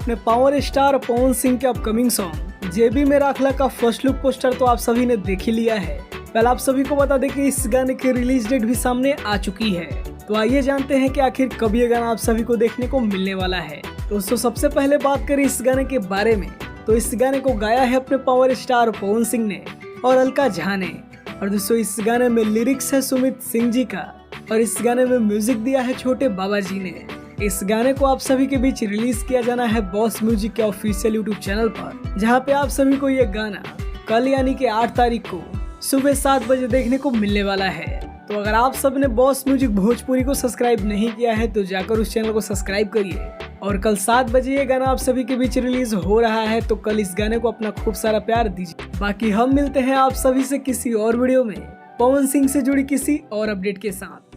अपने power star Pawan Singh के upcoming song जेबी मेरा अखला का फर्स्ट लुक पोस्टर तो आप सभी ने देख ही लिया है। पहले आप सभी को बता दें कि इस गाने की रिलीज डेट भी सामने आ चुकी है। तो आइए जानते हैं कि आखिर कब ये गाना आप सभी को देखने को मिलने वाला है। दोस्तों सबसे पहले बात करें इस गाने के बारे में, तो इस गाने को गाया है अपने पावर स्टार पवन सिंह ने और अलका झा ने। और दोस्तों इस गाने में लिरिक्स है सुमित सिंह जी का और इस गाने में म्यूजिक दिया है छोटे बाबा जी ने। इस गाने को आप सभी के बीच रिलीज किया जाना है बॉस म्यूजिक के ऑफिशियल यूट्यूब चैनल पर, जहां पे आप सभी को ये गाना कल यानी कि 8 तारीख को सुबह 7 बजे देखने को मिलने वाला है। तो अगर आप सब ने बॉस म्यूजिक भोजपुरी को सब्सक्राइब नहीं किया है तो जाकर उस चैनल को सब्सक्राइब करिए। और कल 7 बजे ये गाना आप सभी के बीच रिलीज हो रहा है, तो कल इस गाने को अपना खूब सारा प्यार दीजिए। बाकी हम मिलते हैं आप सभी से किसी और वीडियो में पवन सिंह से जुड़ी किसी और अपडेट के साथ।